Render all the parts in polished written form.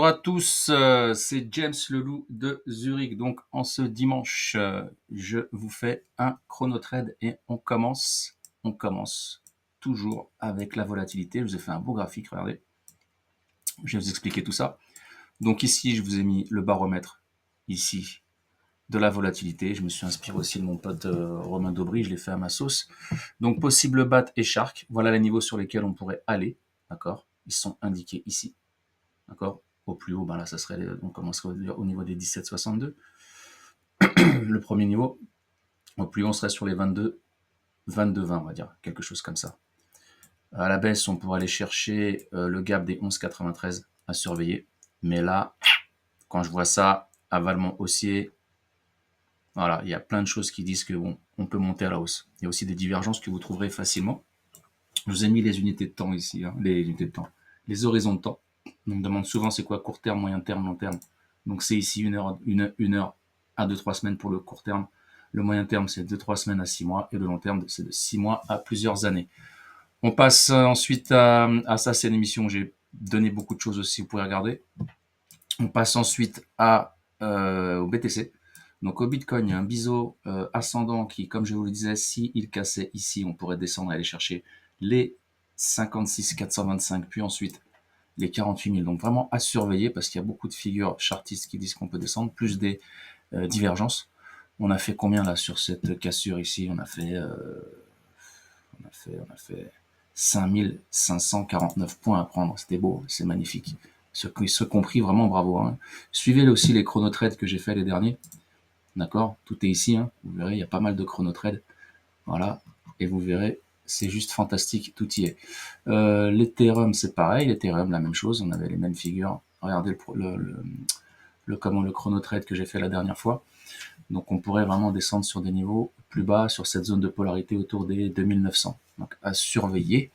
Bonjour à tous, c'est James le loup de Zurich. Donc en ce dimanche, je vous fais un chrono trade et on commence toujours avec la volatilité. Je vous ai fait un beau graphique, regardez. Je vais vous expliquer tout ça. Donc ici, je vous ai mis le baromètre ici de la volatilité. Je me suis inspiré aussi de mon pote Romain Daubry, je l'ai fait à ma sauce. Donc possible bat et shark, voilà les niveaux sur lesquels on pourrait aller, d'accord? Ils sont indiqués ici, d'accord? Au plus haut, ben là, ça serait, on commencerait au niveau des 17,62. Le premier niveau. Au plus haut, on serait sur les 22, 22,20, on va dire, quelque chose comme ça. À la baisse, on pourrait aller chercher le gap des 11,93 à surveiller. Mais là, quand je vois ça, avalement haussier, voilà, il y a plein de choses qui disent que bon, on peut monter à la hausse. Il y a aussi des divergences que vous trouverez facilement. Je vous ai mis les unités de temps ici, hein, les unités de temps, les horizons de temps. On me demande souvent c'est quoi court terme, moyen terme, long terme. Donc c'est ici une heure à 2-3 semaines pour le court terme. Le moyen terme, c'est de 3 semaines à 6 mois. Et le long terme, c'est de 6 mois à plusieurs années. On passe ensuite à ça, c'est une émission où j'ai donné beaucoup de choses aussi, vous pouvez regarder. On passe ensuite au BTC. Donc au Bitcoin, il y a un biseau ascendant qui, comme je vous le disais, s'il cassait ici, on pourrait descendre et aller chercher les 56 425, puis ensuite les 48 000. Donc vraiment à surveiller parce qu'il y a beaucoup de figures chartistes qui disent qu'on peut descendre, plus des divergences. On a fait combien là sur cette cassure ici? On a fait 5549 points à prendre. C'était beau, c'est magnifique. Ce compris, vraiment bravo. Hein. Suivez aussi les chronotrades que j'ai fait les derniers. D'accord? Tout est ici. Hein. Vous verrez, il y a pas mal de chronotrades. Voilà. Et vous verrez, c'est juste fantastique. Tout y est. L'Ethereum, c'est pareil. L'Ethereum, la même chose. On avait les mêmes figures. Regardez le chronotrade que j'ai fait la dernière fois. Donc on pourrait vraiment descendre sur des niveaux plus bas, sur cette zone de polarité autour des 2900. Donc à surveiller.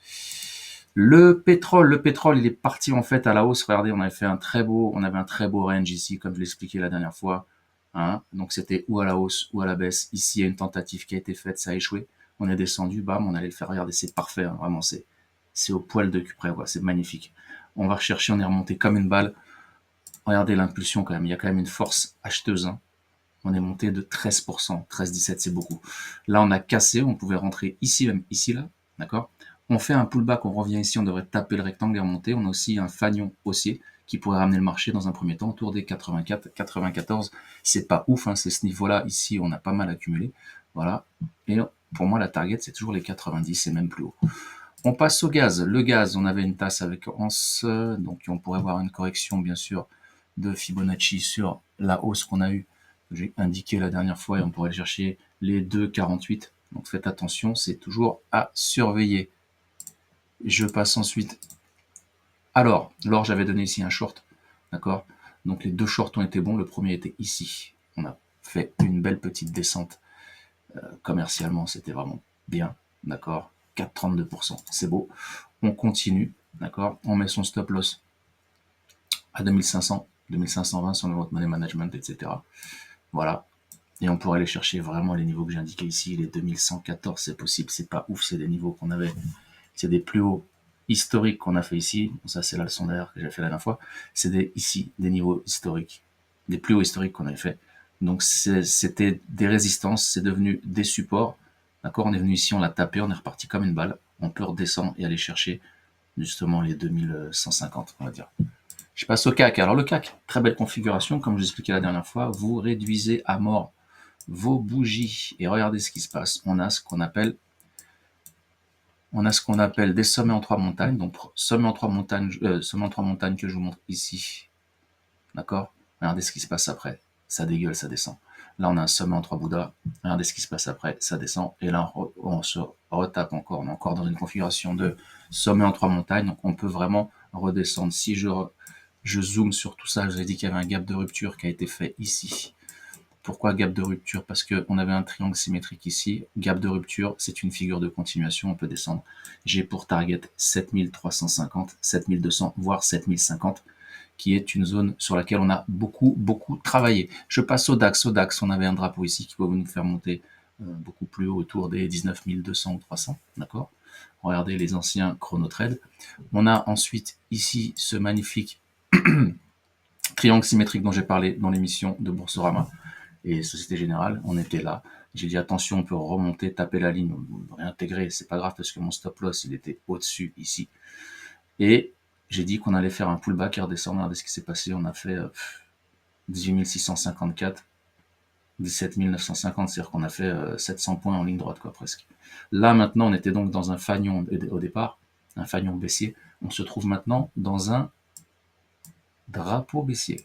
Le pétrole, il est parti en fait à la hausse. Regardez, on avait un très beau range ici, comme je l'expliquais la dernière fois. Hein. Donc c'était ou à la hausse ou à la baisse. Ici, il y a une tentative qui a été faite, ça a échoué. On est descendu, bam, on allait le faire. Regardez, c'est parfait, hein, vraiment, c'est au poil de cul près, voilà, c'est magnifique. On va rechercher, on est remonté comme une balle. Regardez l'impulsion quand même, il y a quand même une force acheteuse. Hein. On est monté de 13%, 13,17, c'est beaucoup. Là, on a cassé, on pouvait rentrer ici, même ici, là, d'accord? On fait un pullback, on revient ici, on devrait taper le rectangle et remonter. On a aussi un fanion haussier qui pourrait ramener le marché dans un premier temps autour des 84, 94. C'est pas ouf, hein, c'est ce niveau-là. Ici, on a pas mal accumulé. Voilà. Et pour moi, la target, c'est toujours les 90 et même plus haut. On passe au gaz. Le gaz, on avait une tasse avec Hans, donc on pourrait voir une correction, bien sûr, de Fibonacci sur la hausse qu'on a eue, que j'ai indiqué la dernière fois, et on pourrait chercher les 2,48. Donc faites attention, c'est toujours à surveiller. Je passe ensuite. Alors, l'or, j'avais donné ici un short, d'accord? Donc les deux shorts ont été bons. Le premier était ici. On a fait une belle petite descente commercialement, c'était vraiment bien, d'accord? 4,32%, c'est beau. On continue, d'accord? On met son stop loss à 2500, 2520 sur le money management, etc. Voilà. Et on pourrait aller chercher vraiment les niveaux que j'ai indiqués ici, les 2114, c'est possible, c'est pas ouf, c'est des niveaux qu'on avait, c'est des plus hauts historiques qu'on a fait ici. Bon, ça, c'est la leçon d'ailleurs que j'ai fait la dernière fois. C'est ici des niveaux historiques, des plus hauts historiques qu'on avait fait. Donc, c'était des résistances, c'est devenu des supports. D'accord? On est venu ici, on l'a tapé, on est reparti comme une balle. On peut redescendre et aller chercher justement les 2150, on va dire. Je passe au CAC. Alors le CAC, très belle configuration, comme je vous expliquais la dernière fois, vous réduisez à mort vos bougies et regardez ce qui se passe. On a ce qu'on appelle des sommets en trois montagnes. Donc sommets en trois montagnes que je vous montre ici. D'accord? Regardez ce qui se passe après. Ça dégueule, ça descend. Là, on a un sommet en trois Bouddhas. Regardez ce qui se passe après, ça descend. Et là, on se retape encore. On est encore dans une configuration de sommet en trois montagnes. Donc, on peut vraiment redescendre. Si je zoome sur tout ça, je vous ai dit qu'il y avait un gap de rupture qui a été fait ici. Pourquoi gap de rupture? Parce qu'on avait un triangle symétrique ici. Gap de rupture, c'est une figure de continuation. On peut descendre. J'ai pour target 7350, 7200, voire 7050, qui est une zone sur laquelle on a beaucoup travaillé. Je passe au DAX. Au DAX, on avait un drapeau ici qui va nous faire monter beaucoup plus haut, autour des 19 200 ou 300. D'accord? Regardez les anciens chronotrades. On a ensuite ici ce magnifique triangle symétrique dont j'ai parlé dans l'émission de Boursorama et Société Générale, on était là. J'ai dit attention, on peut remonter, taper la ligne, réintégrer, c'est pas grave parce que mon stop loss il était au-dessus ici. Et j'ai dit qu'on allait faire un pullback et redescendre. Regardez ce qui s'est passé, on a fait 18 654, 17 950, c'est-à-dire qu'on a fait 700 points en ligne droite, quoi, presque. Là, maintenant, on était donc dans un fanion au départ, un fanion baissier. On se trouve maintenant dans un drapeau baissier.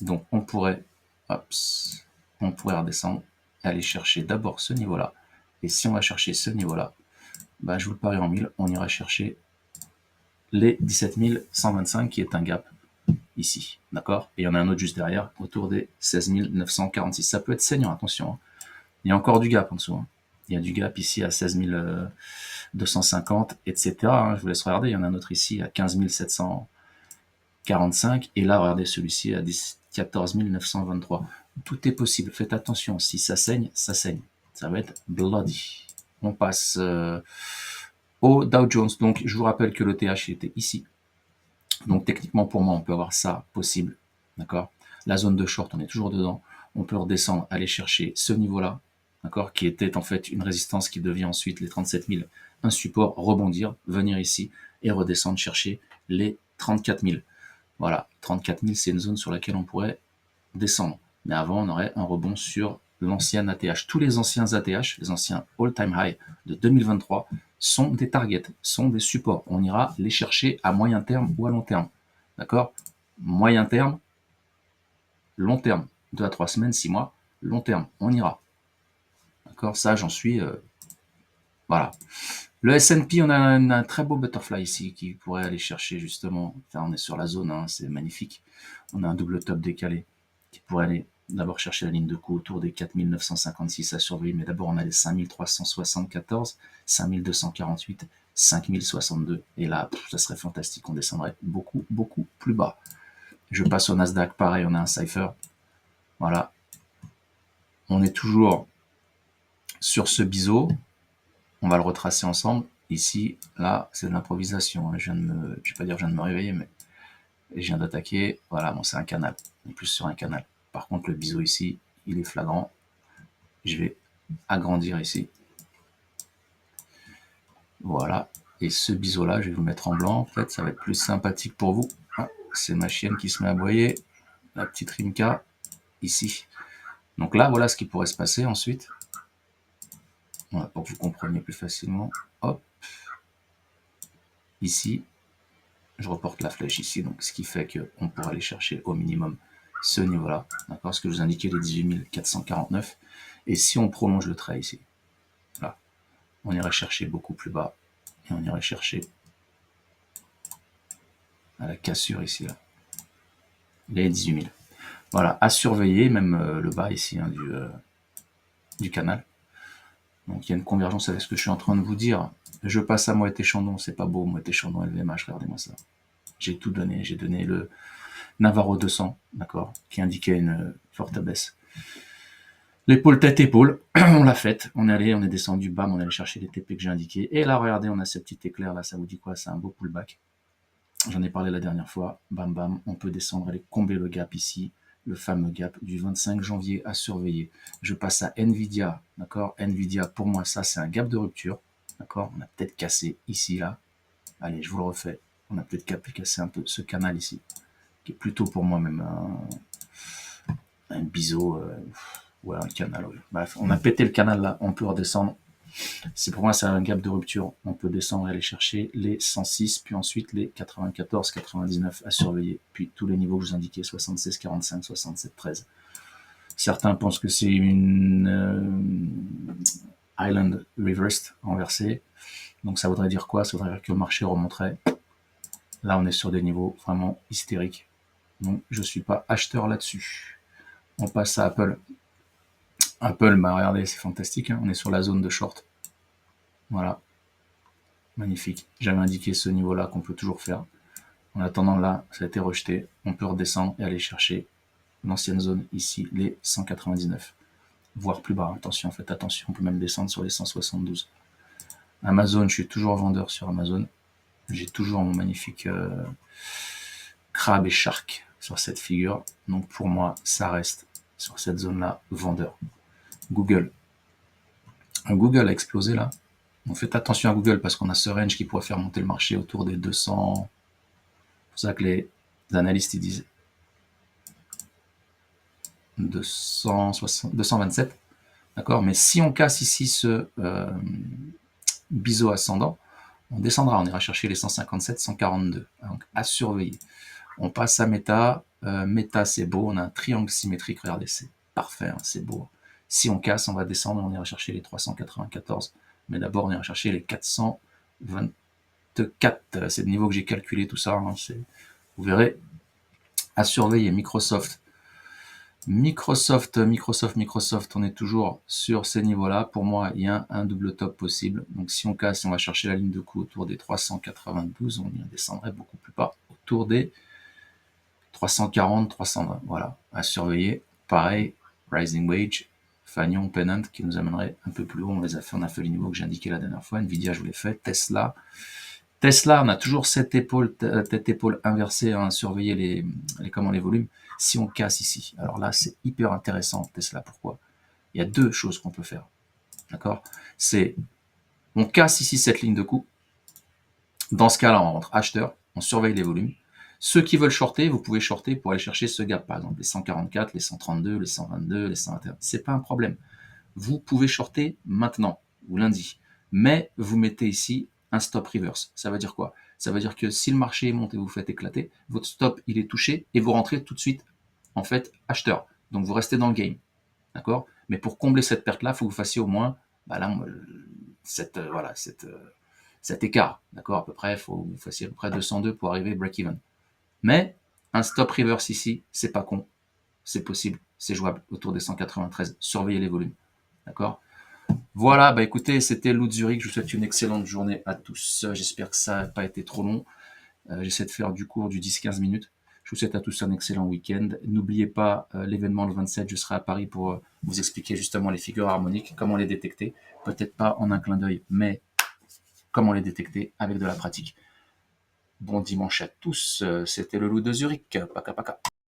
Donc, on pourrait redescendre et aller chercher d'abord ce niveau-là. Et si on va chercher ce niveau-là, bah, je vous le parie en 1000, on ira chercher les 17 125 qui est un gap ici, d'accord? Et il y en a un autre juste derrière, autour des 16 946. Ça peut être saignant, attention. Hein. Il y a encore du gap en dessous. Hein. Il y a du gap ici à 16 250, etc. Hein. Je vous laisse regarder. Il y en a un autre ici à 15 745. Et là, regardez celui-ci à 14 923. Tout est possible. Faites attention. Si ça saigne, ça saigne. Ça va être bloody. On passe au Dow Jones. Donc, je vous rappelle que le TH était ici. Donc, techniquement, pour moi, on peut avoir ça possible. D'accord? La zone de short, on est toujours dedans. On peut redescendre, aller chercher ce niveau-là, d'accord, qui était en fait une résistance qui devient ensuite les 37 000, un support, rebondir, venir ici et redescendre chercher les 34 000. Voilà, 34 000, c'est une zone sur laquelle on pourrait descendre. Mais avant, on aurait un rebond sur l'ancien ATH. Tous les anciens ATH, les anciens all-time high de 2023, sont des targets, sont des supports. On ira les chercher à moyen terme ou à long terme. D'accord? Moyen terme, long terme, 2 à 3 semaines, 6 mois, long terme, on ira. D'accord? Ça, j'en suis... voilà. Le S&P, on a un très beau butterfly ici qui pourrait aller chercher justement... Enfin, on est sur la zone, hein, c'est magnifique. On a un double top décalé qui pourrait aller d'abord chercher la ligne de coup autour des 4956 à surveiller, mais d'abord on a les 5374, 5248, 5062, et là, ça serait fantastique, on descendrait beaucoup, beaucoup plus bas. Je passe au Nasdaq, pareil, on a un cipher, voilà. On est toujours sur ce biseau, on va le retracer ensemble. Ici, là, c'est de l'improvisation, je vais pas dire que je viens de me réveiller, mais je viens d'attaquer, voilà, bon, c'est un canal, on est plus sur un canal. Par contre, le biseau ici, il est flagrant. Je vais agrandir ici. Voilà. Et ce biseau-là, je vais vous mettre en blanc. En fait, ça va être plus sympathique pour vous. Ah, c'est ma chienne qui se met à aboyer. La petite Rimka, ici. Donc là, voilà ce qui pourrait se passer ensuite. Voilà, pour que vous compreniez plus facilement. Hop. Ici. Je reporte la flèche ici. Donc, ce qui fait qu'on pourra aller chercher au minimum ce niveau-là. D'accord? Ce que je vous indiquais, les 18 449. Et si on prolonge le trait ici, là, on irait chercher beaucoup plus bas. Et on irait chercher à la cassure ici, là, les 18 000. Voilà, à surveiller, même le bas ici hein, du canal. Donc il y a une convergence avec ce que je suis en train de vous dire. Je passe à Moët & Chandon, c'est pas beau, Moët & Chandon, LVMH, regardez-moi ça. J'ai tout donné, j'ai donné le Navarro 200, d'accord, qui indiquait une forte baisse. L'épaule tête-épaule, on l'a faite, on est allé, on est descendu, bam, on est allé chercher les TP que j'ai indiqués. Et là, regardez, on a ce petit éclair là, ça vous dit quoi? C'est un beau pullback. J'en ai parlé la dernière fois, bam bam, on peut descendre, aller combler le gap ici, le fameux gap du 25 janvier à surveiller. Je passe à Nvidia, d'accord? Nvidia, pour moi, ça, c'est un gap de rupture, d'accord? On a peut-être cassé ici, là. Allez, je vous le refais. On a peut-être cassé un peu ce canal ici, qui est plutôt pour moi même un biseau, ouais, un canal. Ouais. Bref, on a pété le canal là, on peut redescendre. C'est pour moi, c'est un gap de rupture. On peut descendre et aller chercher les 106, puis ensuite les 94, 99 à surveiller, puis tous les niveaux que je vous indiquais, 76, 45, 67, 13. Certains pensent que c'est une Island Reversed, renversée. Donc ça voudrait dire quoi? Ça voudrait dire que le marché remonterait. Là, on est sur des niveaux vraiment hystériques. Donc, je ne suis pas acheteur là-dessus. On passe à Apple. Apple, bah regardez, c'est fantastique. Hein, on est sur la zone de short. Voilà. Magnifique. J'avais indiqué ce niveau-là qu'on peut toujours faire. En attendant, là, ça a été rejeté. On peut redescendre et aller chercher l'ancienne zone ici, les 199. Voire plus bas. Attention, faites attention. On peut même descendre sur les 172. Amazon, je suis toujours vendeur sur Amazon. J'ai toujours mon magnifique crabe et shark sur cette figure. Donc pour moi, ça reste sur cette zone-là, vendeur. Google. Google a explosé là. Donc faites attention à Google parce qu'on a ce range qui pourrait faire monter le marché autour des 200. C'est pour ça que les analystes ils disent 227. D'accord. Mais si on casse ici ce biseau ascendant, on descendra, on ira chercher les 157, 142. Donc à surveiller. On passe à Meta. Meta, c'est beau. On a un triangle symétrique. Regardez, c'est parfait. Hein, c'est beau. Si on casse, on va descendre. On ira chercher les 394. Mais d'abord, on ira chercher les 424. C'est le niveau que j'ai calculé, tout ça. Hein, vous verrez. À surveiller. Microsoft. Microsoft, on est toujours sur ces niveaux-là. Pour moi, il y a un double top possible. Donc, si on casse, on va chercher la ligne de coup autour des 392. On y descendrait beaucoup plus bas, autour des 340, 320. Voilà, à surveiller. Pareil, Rising Wage, Fagnon, Pennant, qui nous amènerait un peu plus haut. On les a fait, on a fait les niveaux que j'ai indiqués la dernière fois. Nvidia, je vous l'ai fait. Tesla, on a toujours cette épaule, tête épaule inversée, hein, surveiller les volumes. Si on casse ici, alors là, c'est hyper intéressant, Tesla. Pourquoi? Il y a deux choses qu'on peut faire. D'accord? C'est, on casse ici cette ligne de coup. Dans ce cas-là, on rentre acheteur, on surveille les volumes. Ceux qui veulent shorter, vous pouvez shorter pour aller chercher ce gap, par exemple les 144, les 132, les 122, les 121. C'est pas un problème. Vous pouvez shorter maintenant ou lundi, mais vous mettez ici un stop reverse. Ça veut dire quoi? Ça veut dire que si le marché monte et vous faites éclater, votre stop il est touché et vous rentrez tout de suite en fait acheteur. Donc vous restez dans le game, d'accord? Mais pour combler cette perte-là, il faut que vous fassiez au moins, cet écart, d'accord? À peu près, il faut que vous fassiez à peu près 202 pour arriver break-even. Mais un stop reverse ici, c'est pas con, c'est possible, c'est jouable autour des 193. Surveillez les volumes, d'accord? Voilà, écoutez, c'était Lou de Zurich. Je vous souhaite une excellente journée à tous. J'espère que ça n'a pas été trop long. J'essaie de faire du court du 10-15 minutes. Je vous souhaite à tous un excellent week-end. N'oubliez pas l'événement le 27, je serai à Paris pour vous expliquer justement les figures harmoniques, comment les détecter. Peut-être pas en un clin d'œil, mais comment les détecter avec de la pratique. Bon dimanche à tous, c'était le Loup de Zurich. Paka paka.